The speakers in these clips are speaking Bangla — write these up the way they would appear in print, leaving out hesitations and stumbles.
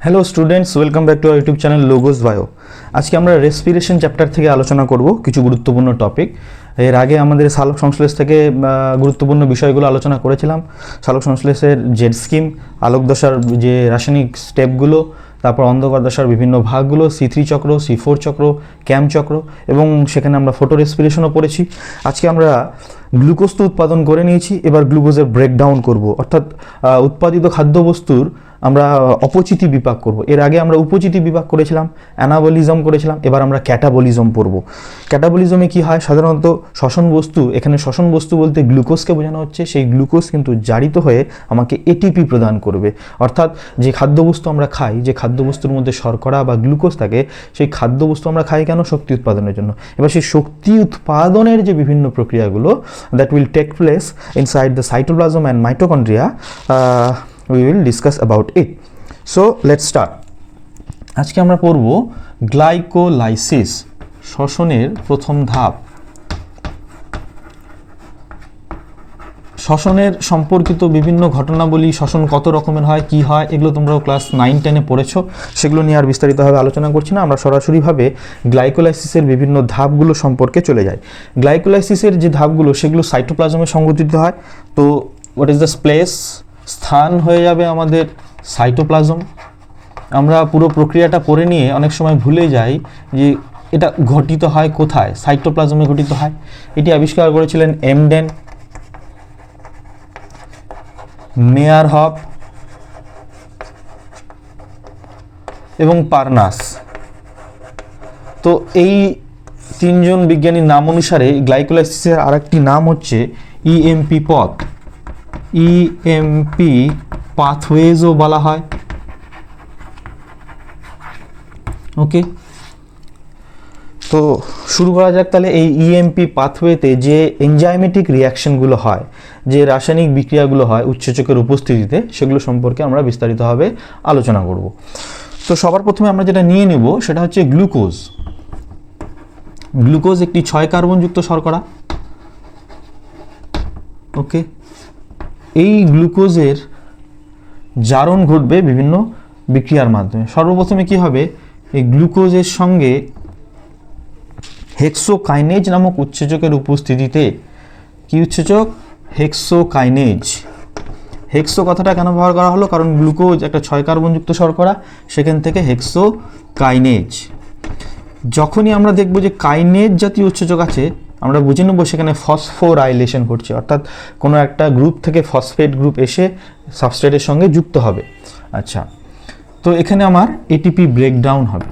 Hello students, welcome back to our YouTube channel logos bio. আজকে আমরা রেসপিরেশন চ্যাপ্টার থেকে আলোচনা করব কিছু গুরুত্বপূর্ণ টপিক। এর আগে আমাদের সালোক সংশ্লেষ থেকে গুরুত্বপূর্ণ বিষয়গুলো আলোচনা করেছিলাম। সালোক সংশ্লেষের জেড স্কিম, আলোক দশার যে রাসায়নিক স্টেপগুলো, তারপর অন্ধকার দশার বিভিন্ন ভাগগুলো, C3 চক্র, C4 চক্র, ক্যাম চক্র, এবং সেখানে আমরা ফটো রেসপিরেশনও পড়েছি। আজকে আমরা গ্লুকোজ তো উৎপাদন করে নিয়েছি, এবার গ্লুকোজের ব্রেকডাউন করব, অর্থাৎ উৎপাদিত খাদ্যবস্তুর আমরা অপচিতি বিপাক করব। এর আগে আমরা উপচিতি বিপাক করেছিলাম, অ্যানাবলিজম করেছিলাম, এবার আমরা ক্যাটাবলিজম পড়ব। ক্যাটাবলিজমে কি হয়? সাধারণত শ্বসন বস্তু, এখানে শ্বসন বস্তু বলতে গ্লুকোজকে বোঝানো হচ্ছে, সেই গ্লুকোজ কিন্তু জারিত হয়ে আমাকে এটিপি প্রদান করবে। অর্থাৎ যে খাদ্যবস্তু আমরা খাই, যে খাদ্যবস্তুর মধ্যে শর্করা বা গ্লুকোজ থাকে, সেই খাদ্যবস্তু আমরা খাই কেন? শক্তি উৎপাদনের জন্য। এবার সেই শক্তি উৎপাদনের যে বিভিন্ন প্রক্রিয়াগুলো that will take place inside the cytoplasm and mitochondria, we will discuss about it. So let's start. আজকে আমরা পড়ব গ্লাইকোলাইসিস, শ্বসনের প্রথম ধাপ। শ্বসনের সম্পর্কিত বিভিন্ন ঘটনাবলী, শ্বসন কত রকমের হয়, কি হয়, এগুলো তোমরাও ক্লাস 9-10-এ পড়েছো। সেগুলো নিয়ে আর বিস্তারিতভাবে আলোচনা করছি না, আমরা সরাসরিভাবে গ্লাইকোলাইসিসের বিভিন্ন ধাপগুলো সম্পর্কে চলে যাই। গ্লাইকোলাইসিসের যে ধাপগুলো, সেগুলো সাইটোপ্লাজমে সংঘটিত হয়। তো হোয়াট ইজ দ্য প্লেস? স্থান হয়ে যাবে আমাদের সাইটোপ্লাজম। আমরা পুরো প্রক্রিয়াটা পড়ে নিয়ে অনেক সময় ভুলে যাই যে এটা ঘটিত হয় কোথায়। সাইটোপ্লাজমে ঘটিত হয়। এটি আবিষ্কার করেছিলেন এমডেন, মেয়ারহফ এবং পারনাস। তো এই তিনজন বিজ্ঞানীর নাম অনুসারে গ্লাইকোলাইসিসের আরেকটি নাম হচ্ছে ইএমপি পথ, ইএমপি পাথওয়েজও বলা হয়। ওকে, তো শুরু করা যাক তাহলে। এই ইএমপি পাথওয়েতে যে এনজাইমেটিক রিয়াকশনগুলো হয়, যে রাসায়নিক বিক্রিয়াগুলো হয় উৎসেচকের উপস্থিতিতে, সেগুলো সম্পর্কে আমরা বিস্তারিতভাবে আলোচনা করব। তো সবার প্রথমে আমরা যেটা নিয়ে নেব সেটা হচ্ছে গ্লুকোজ। গ্লুকোজ একটি 6 কার্বনযুক্ত শর্করা। ওকে, এই গ্লুকোজের জারণ ঘটবে বিভিন্ন বিক্রিয়ার মাধ্যমে। সর্বপ্রথমে কি হবে? এই গ্লুকোজের সঙ্গে হেক্সোকাইনেজ নামক উৎসেচকের উপস্থিতিতে, কি উৎসেচক? হেক্সোকাইনেজ। হেক্সো কথাটা কেন ব্যবহার করা হলো? কারণ গ্লুকোজ একটা 6 কার্বনযুক্ত শর্করা, সেখান থেকে হেক্সোকাইনেজ। যখনই আমরা দেখব যে কাইনেজ জাতীয় উৎসেচক আছে, আমরা বুঝে নেব সেখানে ফসফোরাইলেশন ঘটছে, অর্থাৎ কোনো একটা গ্রুপ থেকে ফসফেট গ্রুপ এসে সাবস্ট্রেটের সঙ্গে যুক্ত হবে। আচ্ছা, তো এখানে আমার এটিপি ব্রেকডাউন হবে।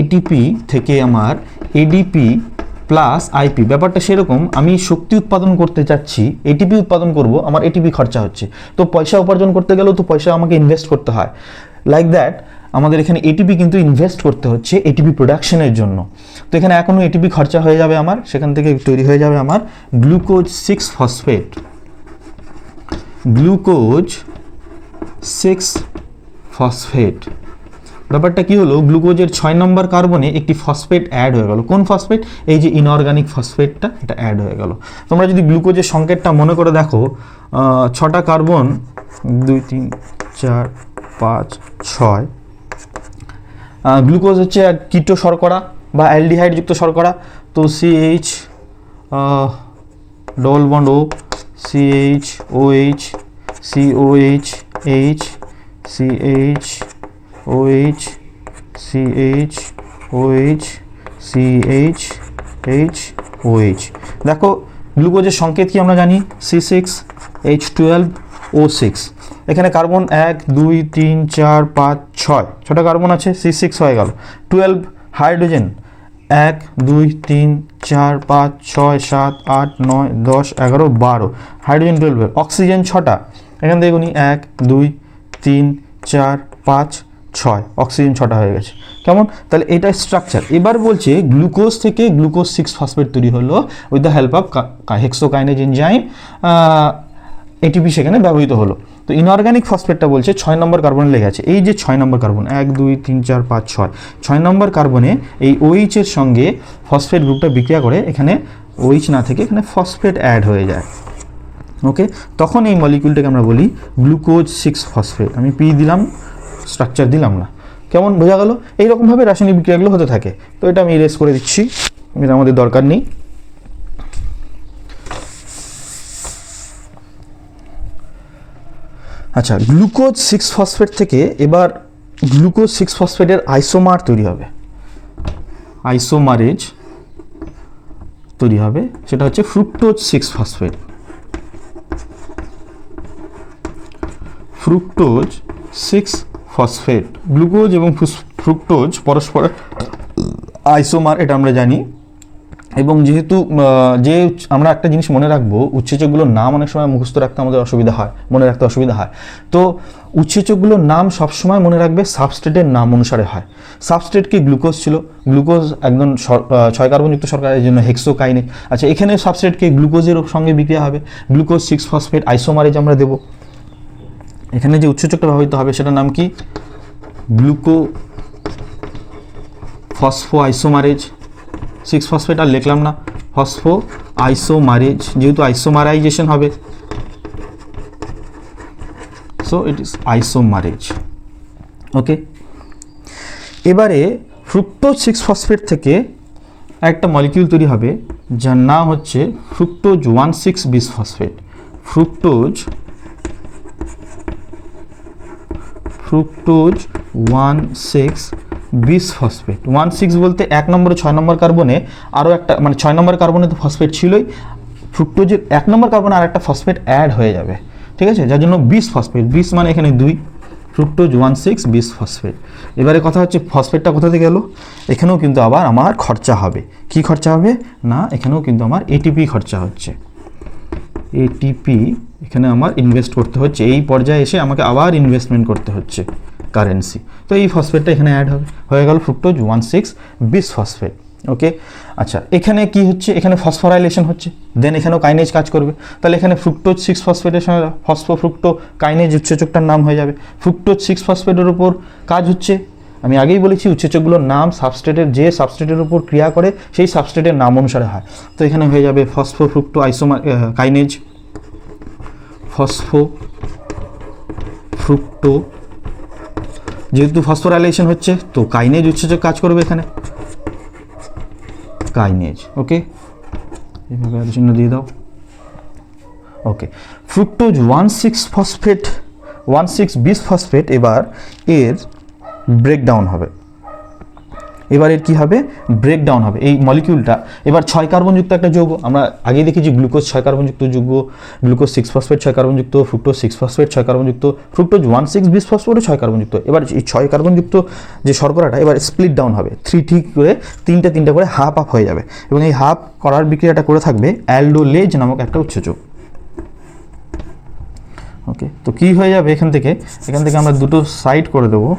এটিপি থেকে আমার এডিপি প্লাস আইপি। ব্যাপারটা সেরকম, আমি শক্তি উৎপাদন করতে চাচ্ছি, এটিপি উৎপাদন করব, আমার এটিপি খরচা হচ্ছে, তো পয়সা উপার্জন করতে গেলেও তো পয়সা আমাকে ইনভেস্ট করতে হয়। লাইক দ্যাট আমাদের এখানে এটিপি কিন্তু ইনভেস্ট করতে হচ্ছে এটিপি প্রোডাকশনের জন্য। তো এখানে এখনও এটিপি খরচা হয়ে যাবে আমার, সেখান থেকে তৈরি হয়ে যাবে আমার গ্লুকোজ 6 ফসফেট। Glucose 6 phosphate. ব্যাপারটা কি হলো? গ্লুকোজের 6 নম্বর কার্বনে একটি ফসফেট অ্যাড হয়ে গেল। কোন ফসফেট? এই যে ইনঅর্গানিক ফসফেটটা, এটা অ্যাড হয়ে গেল। তোমরা যদি গ্লুকোজের সংকেতটা মনে করে দেখো, 6টা কার্বন, 2 3 4 5 6। গ্লুকোজ হচ্ছে কিটো শর্করা বা অ্যালডিহাইড যুক্ত শর্করা। তো CH double bond O, CH OH, COH H, CH OH, CH OH, CH H OH। দেখো গ্লুকোজের সংকেত কি আমরা জানি? C6H12O6। এখানে কার্বন 1 2 3 4 5 6, 6টা কার্বন আছে, C6 হয়ে গেল। 12 হাইড্রোজেন, 1 2 3 4 5 6 7 8 9 10 11 12, হাইড্রোজেন 12। অক্সিজেন 6টা, এখান থেকে গুনি 1 2 3 4 5 6, অক্সিজেন 6টা হয়ে গেছে। কেমন? তাহলে এটা স্ট্রাকচার। এবার বলছে গ্লুকোজ থেকে গ্লুকোজ 6 ফসফেট তৈরি হলো with the help of hexokinase enzyme. ATP সেখানে ব্যবহৃত হলো। তো ইনঅর্গানিক ফসফেটটা বলছে 6 নম্বর কার্বনে লেগে আছে। এই যে 6 নম্বর কার্বন, 1 2 3 4 5 6, 6 নম্বর কার্বনে এই OH এর সঙ্গে ফসফেট গ্রুপটা বিক্রিয়া করে এখানে OH না থেকে এখানে ফসফেট অ্যাড হয়ে যায়। ওকে, তখন এই মলিকিউলটাকে আমরা বলি গ্লুকোজ 6 ফসফেট। আমি পি দিলাম, স্ট্রাকচার দিলাম না। কেমন বোঝা গেল? এইরকমভাবে রাসায়নিক বিক্রিয়াগুলো হতে থাকে। তো এটা আমি ইরেজ করে দিচ্ছি, এটা আমাদের দরকার নেই। আচ্ছা, গ্লুকোজ 6 ফসফেট থেকে এবার গ্লুকোজ 6 ফসফেটের আইসোমার তৈরি হবে, আইসোমারেজ তৈরি হবে, সেটা হচ্ছে fructose 6 phosphate. Fructose 6 phosphate, glucose এবং ফ্রুক্টোজ পরস্পর আইসোমার, এটা আমরা জানি। এবং যেহেতু যে আমরা একটা জিনিস মনে রাখবো, উৎসেচকগুলোর নাম অনেক সময় মুখস্থ রাখতে আমাদের অসুবিধা হয়, মনে রাখতে অসুবিধা হয়। তো উৎসেচকগুলোর নাম সবসময় মনে রাখবে সাবস্ট্রেটের নাম অনুসারে হয়। সাবস্ট্রেট কি? গ্লুকোজ ছিল, গ্লুকোজ একদম 6 কার্বনযুক্ত শর্করা, এই জন্য হেক্সোকাইনেজ। আচ্ছা, এখানে সাবস্ট্রেট কি? গ্লুকোজের সঙ্গে বিক্রিয়া হবে, গ্লুকোজ 6 ফসফেট আইসোমারেজ আমরা দেবো। এখানে যে উৎসেচকটা ব্যবহৃত হবে সেটার নাম কি? গ্লুকো ফসফো আইসোমারেজ 6 ফসফেট, আর লিখলাম না, ফসফো আইসোমারেজ, যেহেতু আইসোমারাইজেশন হবে, সো ইট ইজ আইসোমারেজ। ওকে, এবারে ফ্রুক্টোজ 6 ফসফেট থেকে একটা মলিকিউল তৈরি হবে যার নাম হচ্ছে ফ্রুক্টোজ 1,6 বিস ফসফেট। ফ্রুক্টোজ 1,6 বিস ফসফেট। 1,6 বলতে 1 নম্বরে 6 নম্বর কার্বনে আরও একটা, মানে 6 নম্বর কার্বনে তো ফসফেট ছিলই, ফ্রুক্টোজের 1 নম্বর কার্বনে আর একটা ফসফেট অ্যাড হয়ে যাবে, ঠিক আছে, যার জন্য বিস ফসফেট। বিস মানে এখানে 2, ফ্রুক্টোজ 1,6 বিস ফসফেট। এবারে কথা হচ্ছে ফসফেটটা কোথা থেকে এলো? এখানেও কিন্তু আবার আমার খরচা হবে। কি খরচা হবে? না, এখানেও কিন্তু আমার এটিপি খরচা হচ্ছে, এটিপি এখানে আমার ইনভেস্ট করতে হচ্ছে। এই পর্যায়ে এসে আমাকে আবার ইনভেস্টমেন্ট করতে হচ্ছে, কারেন্সি। তো এই ফসফেটটা এখানে অ্যাড হবে, হয়ে গেল ফ্রুক্টোজ 1,6 বিস ফসফেট। ওকে, আচ্ছা, এখানে কি হচ্ছে? এখানে ফসফোরাইলেশন হচ্ছে, দেন এখানেও কাইনেজ কাজ করবে। তাহলে এখানে ফ্রুক্টোজ 6 ফসফেটের সঙ্গে ফসফোফ্রুক্টো কাইনেজ উৎসেচকটার নাম হয়ে যাবে। ফ্রুক্টোজ 6 ফসফেটের উপর কাজ হচ্ছে, আমি আগেই বলেছি উৎসেচকগুলোর নাম সাবস্ট্রেটের, যে সাবস্ট্রেটের উপর ক্রিয়া করে সেই সাবস্ট্রেটের নাম অনুসারে হয়। তো এখানে হয়ে যাবে ফসফোফ্রুক্টো আইসোমার কাইনেজ, ফসফোফ্রুক্টো, যেহেতু ফসফোরাইলেশন হচ্ছে তো কাইনেজ উৎসেচক কাজ করবে এখানে, কাইনেজ। ওকে, এইভাবে আর চিহ্ন দিয়ে দাও। ওকে, ফ্রুক্টোজ 1,6 ফসফেট, 1,6 বিস ফসফেট, এবার এর ব্রেকডাউন হবে। এবার এর কী হবে? ব্রেকডাউন হবে। এই মলিকিউলটা এবার 6 কার্বনযুক্ত একটা যৌগ, আমরা আগেই দেখেছি গ্লুকোজ 6 কার্বনযুক্ত যৌগ, গ্লুকোজ 6 ফসফেট 6 কার্বনযুক্ত, ফ্রুক্টোজ 6 ফসফেট 6 কার্বনযুক্ত, ফ্রুক্টোজ 1,6 বিস ফসফেটও 6 কার্বনযুক্ত। এবার এই 6 কার্বনযুক্ত যে শর্করাটা এবার স্প্লিট ডাউন হবে, 3 করে 3টা করে হাফ হয়ে যাবে, এবং এই হাফ করার বিক্রিয়াটা করে থাকবে অ্যালডোলেজ নামক একটা উৎসেচক। ওকে, তো কী হয়ে যাবে? এখান থেকে আমরা দুটো সাইড করে দেবো,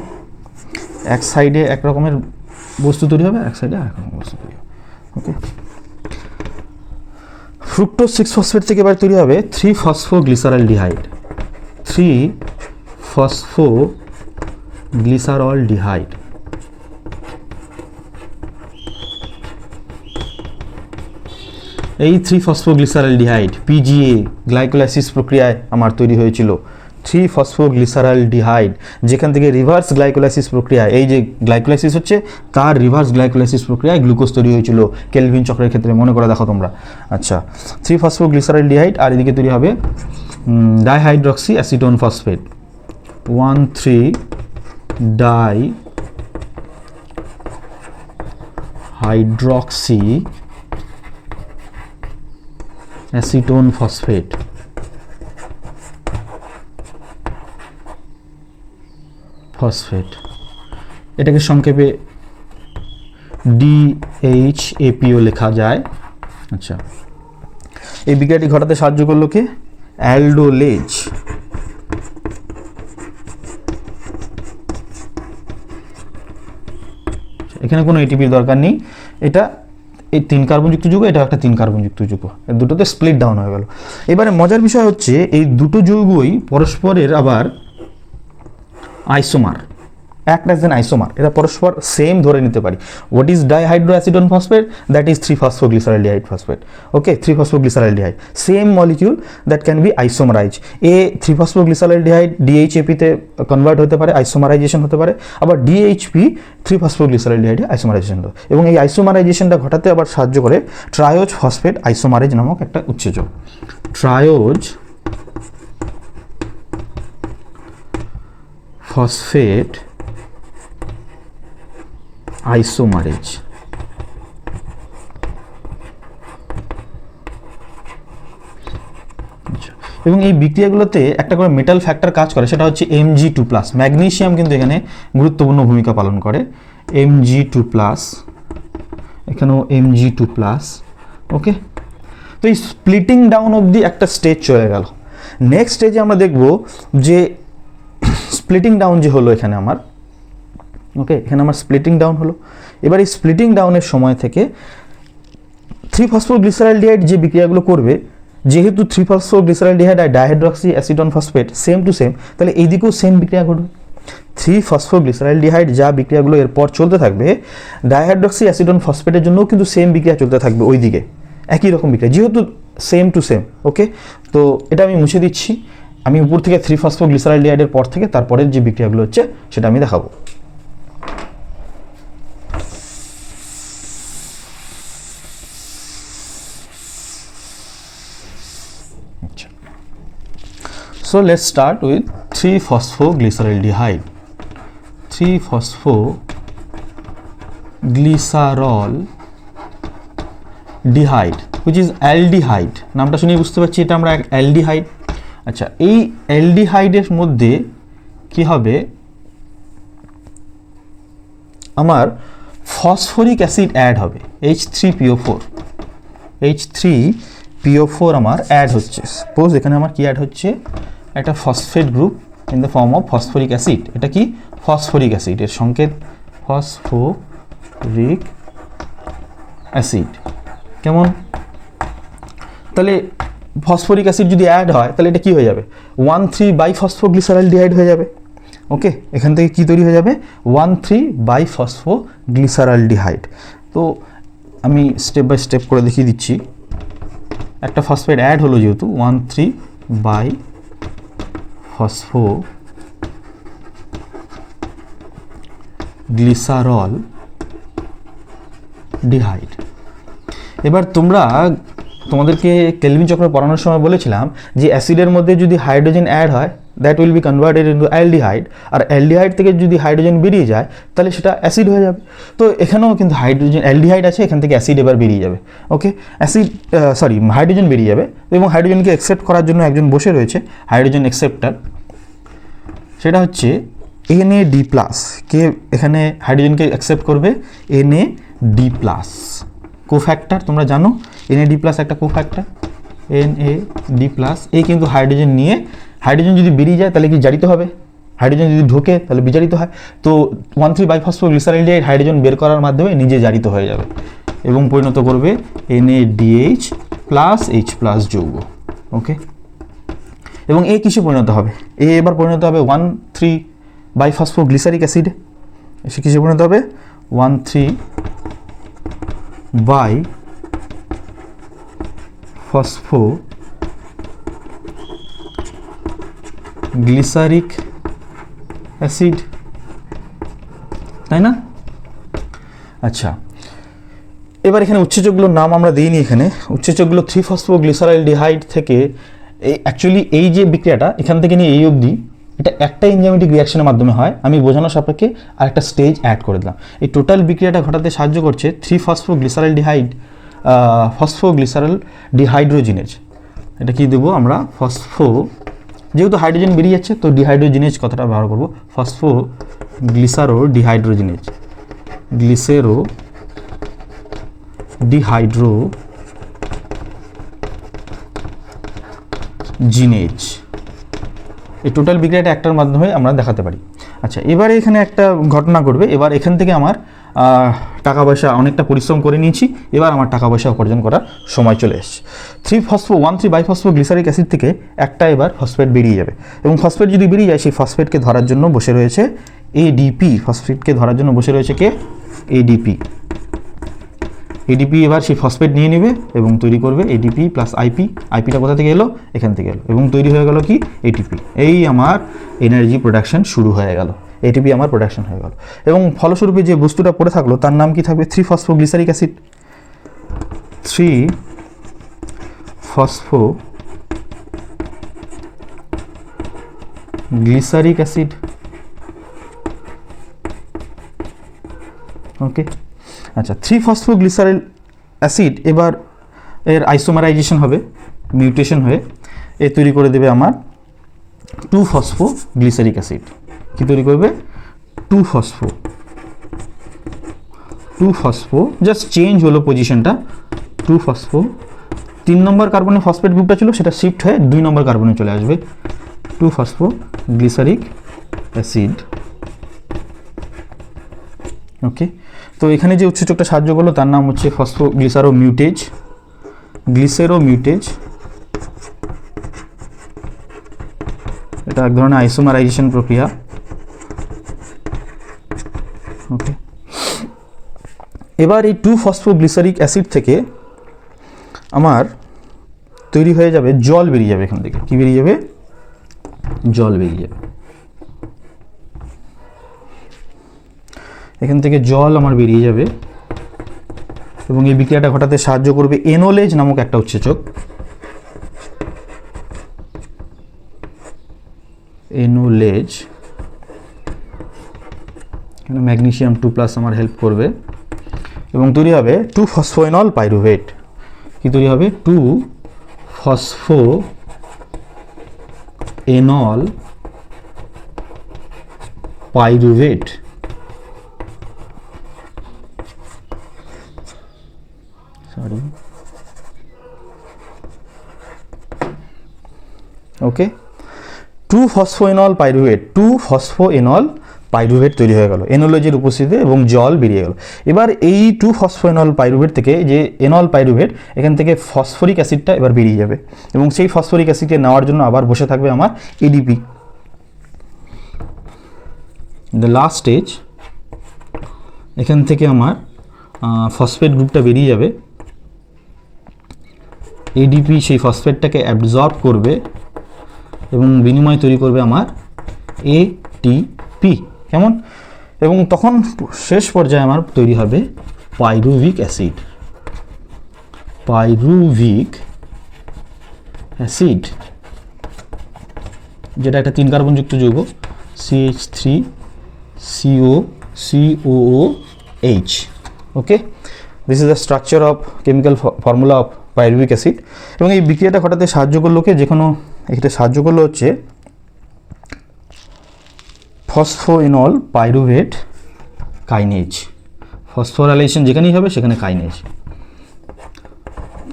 এক সাইডে এক রকমের বস্তু তৈরি হবে, এক সাইডে আরেক রকম বস্তু তৈরি হবে। ওকে, ফ্রুক্টোজ 6 ফসফেট থেকে এবার তৈরি হবে 3-ফসফোগ্লিসারলডিহাইড, 3-ফসফোগ্লিসারলডিহাইড। এই 3-ফসফোগ্লিসারলডিহাইড পিজিএ গ্লাইকোলাইসিস প্রক্রিয়ায় আমার তৈরি হয়েছিল 3-ফসফোগ্লিসারলডিহাইড, যেখান থেকে রিভার্স গ্লাইকোলাইসিস প্রক্রিয়া, এই যে গ্লাইকোলাইসিস হচ্ছে তার রিভার্স গ্লাইকোলাইসিস প্রক্রিয়ায় গ্লুকোজ তৈরি হয়েছিল কেলভিন চক্রের ক্ষেত্রে, মনে করে দেখো তোমরা। আচ্ছা, 3-ফসফোগ্লিসারলডিহাইড, আর এদিকে তৈরি হবে dihydroxy acetone phosphate, dihydroxy acetone phosphate. এটাকে সংক্ষেপে DHAPO লেখা যায়। আচ্ছা, এই বিক্রিয়াটি ঘটাতে সাহায্য করলো কে? অ্যালডোলেজ। এখানে কোনো এটিপির দরকার নেই, এটা এই 3 কার্বনযুক্ত যৌগ, এটা একটা 3 কার্বনযুক্ত যৌগ, দুটোতে স্প্লিট ডাউন হয়ে গেল। এবারে মজার বিষয় হচ্ছে এই দুটো যৌগই পরস্পরের আবার isomer, act as an isomer, এটা পরস্পর সেম ধরে নিতে পারি। What is dihydroacetone phosphate? That is 3-phosphoglyceraldehyde phosphate, okay, 3-phosphoglyceraldehyde, same molecule that can be isomerize. 3-phosphoglyceraldehyde DHAP তে কনভার্ট হতে পারে, আইসোমারাইজেশন হতে পারে, আবার DHP 3-phosphoglyceraldehyde আইসোমারাইজেশন হতে, এবং এই আইসোমারাইজেশনটা ঘটাতে আবার সাহায্য করে ট্রায়োজ ফসফেট আইসোমারেজ নামক একটা উৎসেচক। ট্রায়োজ ফসফেট আইসোমারেজ, এবং এই বিক্রিয়াগুলোতে একটা করে মেটাল ফ্যাক্টর কাজ করে, সেটা হচ্ছে Mg2+। ম্যাগনেসিয়াম কিন্তু এখানে গুরুত্বপূর্ণ ভূমিকা পালন করে। Mg2+, এখানেও Mg2+, ওকে। তো এই স্প্লিটিং ডাউন অবধি একটা স্টেজ চলে গেল। নেক্সট স্টেজে আমরা দেখব যে স্প্লিটিং ডাউন যে হলো এখানে আমার, ওকে, এখানে আমার স্প্লিটিং ডাউন হলো। এবার এই স্প্লিটিং ডাউনের সময় থেকে 3-phosphoglyceraldehyde যে বিক্রিয়াগুলো করবে, যেহেতু 3-phosphoglyceraldehyde আর dihydroxy acetone phosphate same to same, তাহলে এইদিকেও সেম বিক্রিয়া ঘটবে। 3-phosphoglyceraldehyde যা বিক্রিয়াগুলো এরপর চলতে থাকবে, ডাইহাইড্রক্সি অ্যাসিডন ফসফেটের জন্যও কিন্তু সেম বিক্রিয়া চলতে থাকবে ওই দিকে, একই রকম বিক্রিয়া, যেহেতু সেম টু সেম, ওকে। তো এটা আমি মুছে দিচ্ছি, আমি উপর থেকে 3-phosphoglyceraldehyde পর থেকে তারপরের যে বিক্রিয়াগুলো হচ্ছে সেটা আমি দেখাবো। So let's start with 3-phosphoglyceraldehyde. 3-phosphoglyceraldehyde which is aldehyde, নামটা শুনে বুঝতে পারছি এটা আমরা অ্যালডিহাইড। আচ্ছা, এই অ্যালডিহাইডের মধ্যে কি হবে, আমার ফসফরিক অ্যাসিড অ্যাড হবে, H3PO4। H3PO4 আমার অ্যাড হচ্ছে। সাপোজ এখানে আমার কি অ্যাড হচ্ছে, একটা phosphate group in the form of phosphoric acid. এটা কি ফসফরিক অ্যাসিড, এর সংকেত ফসফরিক অ্যাসিড। কেমন? তাহলে ফসফরিক অ্যাসিড যদি অ্যাড হয় তাহলে এটা কি হয়ে যাবে, 1,3-biphosphoglyceraldehyde হয়ে যাবে, ওকে। এখান থেকে কি তৈরি হয়ে যাবে, 1,3-biphosphoglyceraldehyde। তো আমি স্টেপ বাই স্টেপ করে দেখিয়ে দিচ্ছি। একটা ফসফেট অ্যাড হলো যেহেতু, 1,3-biphosphoglyceraldehyde। এবার তোমাদেরকে কেলভিন চক্র পড়ানোর সময় বলেছিলাম যে অ্যাসিডের মধ্যে যদি হাইড্রোজেন অ্যাড হয় that will be converted into aldehyde, আর অ্যালডিহাইড থেকে যদি হাইড্রোজেন বেরিয়ে যায় তাহলে সেটা অ্যাসিড হয়ে যাবে। তো এখানেও কিন্তু হাইড্রোজেন অ্যালডিহাইড আছে, এখান থেকে অ্যাসিড এবার বেরিয়ে যাবে, ওকে। হাইড্রোজেন বেরিয়ে যাবে, এবং হাইড্রোজেনকে অ্যাকসেপ্ট করার জন্য একজন বসে রয়েছে, হাইড্রোজেন অ্যাকসেপ্টার, সেটা হচ্ছে NAD+। কে এখানে হাইড্রোজেনকে অ্যাকসেপ্ট করবে, NAD+। কোফ্যাক্টর তোমরা জানো, NAD+ একটা কোফ্যাক্টর, NAD+। এই কিন্তু হাইড্রোজেন নিয়ে, হাইড্রোজেন যদি বেরিয়ে যায় তাহলে কি জারিত হবে, হাইড্রোজেন যদি ঢোকে তাহলে বিজারিত হয়। তো 1,3-biphosphoglyceraldehyde হাইড্রোজেন বের করার মাধ্যমে নিজে জারিত হয়ে যাবে এবং পরিণত করবে NADH+H+ যৌগ, ওকে। এবং এ কিসে পরিণত হবে, এবার পরিণত হবে 1,3-biphosphoglyceric অ্যাসিডে। সে কিসে পরিণত হবে, 1,3-biphosphoglyceric অ্যাসিড, তাই না? আচ্ছা, এবার এখানে উৎসেচকগুলোর নাম আমরা দিইনি। এখানে উৎসেচকগুলো 3-phosphoglyceraldehyde থেকে অ্যাকচুয়ালি এই যে বিক্রিয়াটা এখান থেকে নিয়ে এই অবধি, এটা একটা এনজাইমেটিক রিঅ্যাকশনের মাধ্যমে হয়। আমি বোঝানোর সাপেক্ষে আর একটা স্টেজ অ্যাড করে দিলাম। এই টোটাল বিক্রিয়াটা ঘটাতে সাহায্য করছে 3-phosphoglyceraldehyde ফসফোগ্লিসারলডিহাইড্রোজিনেজ। এটা কি দেবো আমরা, যেহেতু হাইড্রোজেন বেরিয়ে যাচ্ছে তো ডিহাইড্রোজিনেজ কথাটা ব্যবহার করবো, ফসফোগ্লিসারোডিহাইড্রোজিনেজ, গ্লিসারোডিহাইড্রোজিনেজ। এই টোটাল বিক্রিয়াটা একটার মাধ্যমে আমরা দেখাতে পারি। আচ্ছা, এবারে এখানে একটা ঘটনা ঘটবে। এবার এখান থেকে আমার টাকা পয়সা, অনেকটা পরিশ্রম করে নিয়েছি, এবার আমার টাকা পয়সা উপার্জন করার সময় চলে এসছে। 1,3-biphosphoglyceric অ্যাসিড থেকে একটা এবার ফসফেট বেরিয়ে যাবে, এবং ফসফেট যদি বেরিয়ে যায় সেই ফসফেটকে ধরার জন্য বসে রয়েছে এডিপি ফসফেটকে ধরার জন্য বসে রয়েছে কে? এডিপি। এডিপি এবার সেই ফসফেট নিয়ে নেবে এবং তৈরি করবে এডিপি প্লাস আইপি। আইপিটা কোথা থেকে এলো? এখান থেকে এলো, এবং তৈরি হয়ে গেল কি? এটিপি। এই আমার এনার্জি প্রোডাকশন শুরু হয়ে গেল, এটিপি আমার প্রোডাকশন হয়ে গেল। এবং ফলস্বরূপে যে বস্তুটা পড়ে থাকলো তার নাম কি থাকবে? 3-ফসফোগ্লিসারিক অ্যাসিড। 3-ফসফোগ্লিসারিক অ্যাসিড। ওকে, আচ্ছা, 3-ফসফোগ্লিসারিক অ্যাসিড এবার এর আইসোমারাইজেশন হবে, মিউটেশন হয়ে এ তৈরি করে দেবে আমার 2-ফসফোগ্লিসারিক অ্যাসিড। কি তৈরি করবে? 2-ফসফো, জাস্ট চেঞ্জ হলো পজিশনটা, 2-ফসফো। 3 নম্বর কার্বনে ফসফেট গ্রুপটা ছিল, সেটা শিফট হয়ে 2 নম্বর কার্বনে চলে আসবে, 2-ফসফোগ্লিসারিক অ্যাসিড। ওকে, তো এখানে যে উৎসেচকটা সাহায্য করলো তার নাম হচ্ছে ফসফোগ্লিসারোমিউটেজ। গ্লিসেরোমিউটেজ, এটা এক ধরনের আইসোমারাইজেশন প্রক্রিয়া। ওকে, এবার এই 2-ফসফোগ্লিসারিক অ্যাসিড থেকে আমার তৈরি হয়ে যাবে, জল বেরিয়ে যাবে এখান থেকে। কি বেরিয়ে যাবে? জল বেরিয়ে যাবে। এখান থেকে জল আমার বেরিয়ে যাবে এবং এই বিক্রিয়াটা ঘটাতে সাহায্য করবে এনোলেজ নামক একটা উৎসেচক। এনোলেজ, এখানে ম্যাগনেসিয়াম 2+ আমার হেল্প করবে এবং তৈরি হবে 2-ফসফোএনল পাইরুভেট। কি তৈরি হবে? 2-ফসফোএনল পাইরুভেট। সরি, ওকে, 2-ফসফোএনল পাইরুভেট, 2-ফসফোএনল পাইরুভেট তৈরি হয়ে গেল এনোলজের উপস্থিতিতে এবং জল বেরিয়ে গেল। এবার এই 2-ফসফোএনল পাইরুভেট থেকে যে এনল পাইরুভেট, এখান থেকে ফসফরিক অ্যাসিডটা এবার বেরিয়ে যাবে এবং সেই ফসফরিক অ্যাসিডকে নেওয়ার জন্য আবার বসে থাকবে আমার এডিপি। দ্য লাস্ট স্টেজ, এখান থেকে আমার ফসফেট গ্রুপটা বেরিয়ে যাবে, এডিপি সেই ফসফেটটাকে অ্যাবজর্ব করবে এবং বিনিময় তৈরি করবে আমার এটিপি। কেমন? এবং তখন শেষ পর্যায়ে আমার তৈরি হবে পাইরুভিক অ্যাসিড। পাইরুভিক অ্যাসিড, যেটা একটা 3 কার্বনযুক্ত যৌগ, CH3COOH। Okay, this is the structure of chemical formula of pyruvic acid. এবং এই বিক্রিয়াটা ঘটাতে সাহায্য করলো কে? যে কোনো এটা সাহায্য করলো হচ্ছে ফসফোএনল পাইরুভেট কাইনেজ। ফসফোরাইলেশন যেখানেই হবে সেখানে কাইনেজ।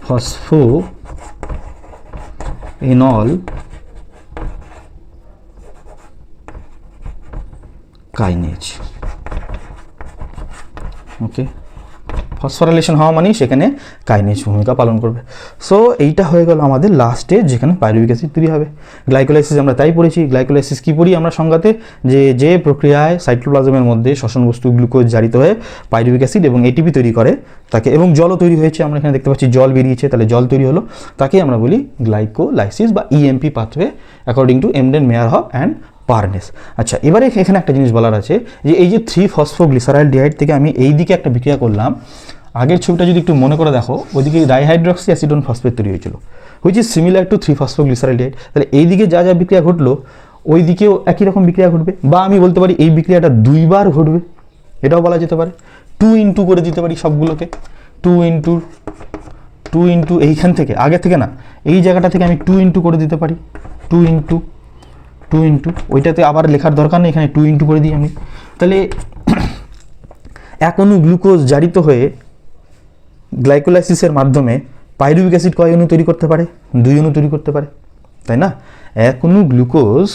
ফসফোএনল কাইনেজ। ওকে, ফসফোরাইলেশন হওয়া মানে সেখানে কাইনেজ ভূমিকা পালন করবে। সো এইটা হয়ে গেল আমাদের লাস্ট স্টেজ, যেখানে পাইরুভিক অ্যাসিড তৈরি হবে। গ্লাইকোলাইসিস আমরা তাই পড়েছি। গ্লাইকোলাইসিস কি পড়ি আমরা সংজ্ঞাতে? যে প্রক্রিয়ায় সাইটোপ্লাজমের মধ্যে শ্বসন বস্তু গ্লুকোজ জারিত হয়ে পাইরুভিক অ্যাসিড এবং এটিপি তৈরি করে তাকে, এবং জলও তৈরি হয়েছে, আমরা এখানে দেখতে পাচ্ছি জল বেরিয়েছে, তাহলে জল তৈরি হলো, তাকে আমরা বলি গ্লাইকোলাইসিস বা EMP pathway according to Embden, Meyerhof and Parnas. আচ্ছা, এবারে এখানে একটা জিনিস বলার আছে যে এই যে 3-ফসফোগ্লিসারাইলডিহাইড থেকে আমি এই দিকে একটা বিক্রিয়া করলাম, আগের ছবিটা যদি একটু মনে করে দেখো, ওইদিকে ডাইহাইড্রক্সি অ্যাসিডন ফসফেট তৈরি হয়েছিল, হুইচ ইজ সিমিলার টু 3-ফসফোগ্লিসারাইলডিহাইড। তাহলে এই দিকে যা যা বিক্রিয়া ঘটলো ওই দিকেও একই রকম বিক্রিয়া ঘটবে, বা আমি বলতে পারি এই বিক্রিয়াটা 2 বার ঘটবে, এটাও বলা যেতে পারে। 2 করে দিতে পারি সবগুলোকে, 2 এইখান থেকে, আগে থেকে না, এই জায়গাটা থেকে আমি 2 করে দিতে পারি, 2 ওইটাতে আবার লেখার দরকার নেই, এখানে 2 করে দিই আমি। তাহলে এক অণু গ্লুকোজ জারিত হয়ে গ্লাইকোলাইসিসের মাধ্যমে পাইরুভিক অ্যাসিড কয় অণু তৈরি করতে পারে? 2 অণু তৈরি করতে পারে, তাই না? এক অণু গ্লুকোজ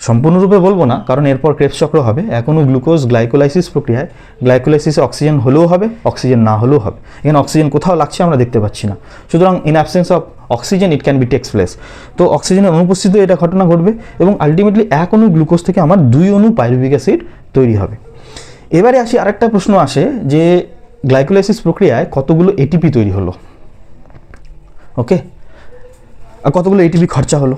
সম্পূর্ণরূপে বলবো না, কারণ এরপর ক্রেবস চক্র হবে। এক অণু গ্লুকোজ গ্লাইকোলাইসিস প্রক্রিয়ায়, গ্লাইকোলাইসিসে অক্সিজেন হলেও হবে, অক্সিজেন না হলেও হবে। এখানে অক্সিজেন কোথাও লাগছে আমরা দেখতে পাচ্ছি না, সুতরাং in absence of oxygen it can be takes place. তো অক্সিজেনের অনুপস্থিতিতে এটা ঘটনা ঘটবে এবং আলটিমেটলি এক অণু গ্লুকোজ থেকে আমার 2 অণু পাইরুভিক অ্যাসিড তৈরি হবে। এবারে আসি আরেকটা প্রশ্ন আসে যে গ্লাইকোলাইসিস প্রক্রিয়ায় কতগুলো এটিপি তৈরি হলো, ওকে, আর কতগুলো এটিপি খরচা হলো।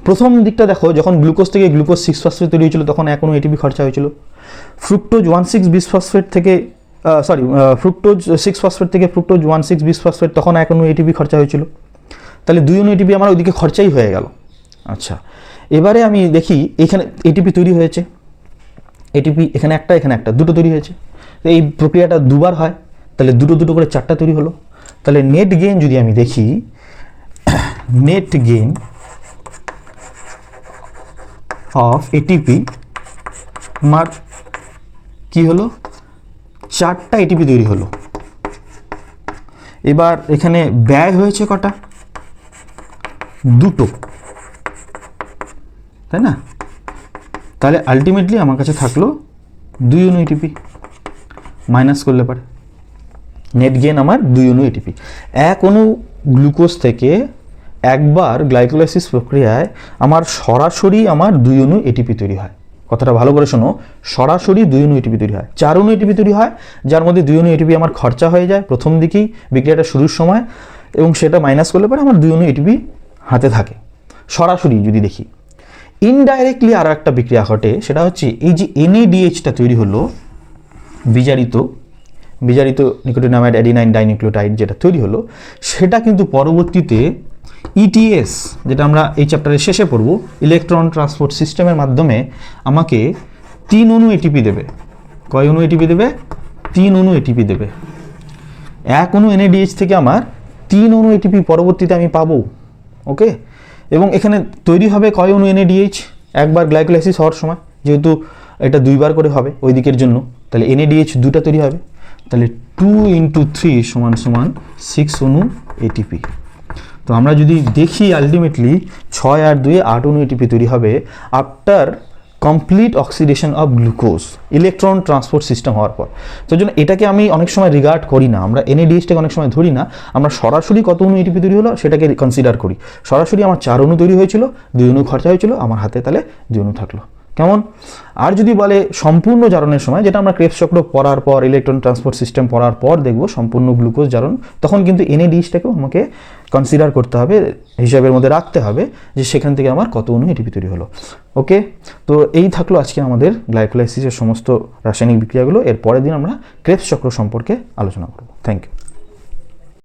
প্রথম দিকটা দেখো, যখন গ্লুকোজ থেকে গ্লুকোজ 6-ফসফেট তৈরি হয়েছিল তখন এক অণু এটিপি খরচা হয়েছিল। ফ্রুক্টোজ 1,6-বিসফসফেট থেকে ফ্রুক্টোজ 6-ফসফেট থেকে ফ্রুক্টোজ 1,6-বিসফসফেট তখন এক অণু এটিপি খরচা হয়েছিল। তাহলে 2 অণু এটিপি আমার ওইদিকে খরচাই হয়ে গেল। আচ্ছা, এবারে আমি দেখি এখানে এটিপি তৈরি হয়েছে, এটিপি এখানে একটা দুটো তৈরি হয়েছে। তো এই প্রক্রিয়াটা দুবার হয়, তাহলে দুটো করে 4টা তৈরি হলো। তাহলে নেট গেইন যদি আমি দেখি, নেট গেইন অফ এটিপি আমার কি হলো, 4টা এটিপি তৈরি হলো। এবার এখানে ব্যয় হয়েছে কটা, 2টো, তাই না? তাহলে আলটিমেটলি আমার কাছে থাকলো 2 অণু এটিপি, মাইনাস করলে পারে নেট গেইন আমার 2 অণু এটিপি। এক অণু গ্লুকোজ থেকে একবার গ্লাইকোলাইসিস প্রক্রিয়ায় আমার সরাসরি আমার 2 অণু এটিপি তৈরি হয়। কথাটা ভালো করে শোনো, সরাসরি 2 অণু এটিপি তৈরি হয়। 4 অণু এটিপি তৈরি হয়, যার মধ্যে 2 অণু এটিপি আমার খরচা হয়ে যায় প্রথম দিকেই বিক্রিয়াটা শুরুর সময়, এবং সেটা মাইনাস করলে পরে আমার 2 অণু এটিপি হাতে থাকে সরাসরি। যদি দেখি ইনডাইরেক্টলি আরও একটা বিক্রিয়া ঘটে, সেটা হচ্ছে এই যে NADH-টা তৈরি হলো, বিজারিত নিকোটিনামাইড অ্যাডিনাইন ডাইনিউক্লিওটাইড যেটা তৈরি হলো, সেটা কিন্তু পরবর্তীতে ETS, যেটা আমরা এই চ্যাপ্টারের শেষে পড়ব, ইলেকট্রন ট্রান্সপোর্ট সিস্টেমের মাধ্যমে আমাকে 3 অণু এটিপি দেবে। কয় অণু এটিপি দেবে? 3 অণু এটিপি দেবে। এক অণু NADH থেকে আমার 3 অণু এটিপি পরবর্তীতে আমি পাবো, ওকে। এবং এখানে তৈরি হবে কয় অণু NADH একবার গ্লাইকোলাইসিস হওয়ার সময়, যেহেতু এটা 2বার করে হবে ওই দিকের জন্য, তাহলে NADH 2টা তৈরি হবে। তাহলে 2 × 3 = 6 অণু এটিপি। তো আমরা যদি দেখি আলটিমেটলি 6 আর 2 8 অণু এটিপি তৈরি হবে after complete oxidation of glucose, electron transport system হওয়ার পর। তো জন্য এটাকে আমি অনেক সময় রিগার্ড করি না, আমরা NADH-টাকে অনেক সময় ধরি না, আমরা সরাসরি কত অণু এটিপি তৈরি হলো সেটাকে কনসিডার করি। সরাসরি আমার 4 অণু তৈরি হয়েছিল, 2 অণু খরচা হয়েছিল, আমার হাতে তাহলে 2 অণু থাকলো। কেমন? আর যদি বলে সম্পূর্ণ জারণের সময়, যেটা আমরা ক্রেবস চক্র পড়ার পর, ইলেকট্রন ট্রান্সপোর্ট সিস্টেম পড়ার পর দেখব সম্পূর্ণ গ্লুকোজ জারণ, তখন কিন্তু NADH-টাকেও আমাকে কনসিডার করতে হবে, হিসাবের মধ্যে রাখতে হবে যে সেখান থেকে আমার কত অণু এটিপি তৈরি হলো, ওকে। তো এই থাকলো আজকে আমাদের গ্লাইকোলাইসিসের সমস্ত রাসায়নিক বিক্রিয়াগুলো। এর পরের দিন আমরা ক্রেবস চক্র সম্পর্কে আলোচনা করব। Thank you.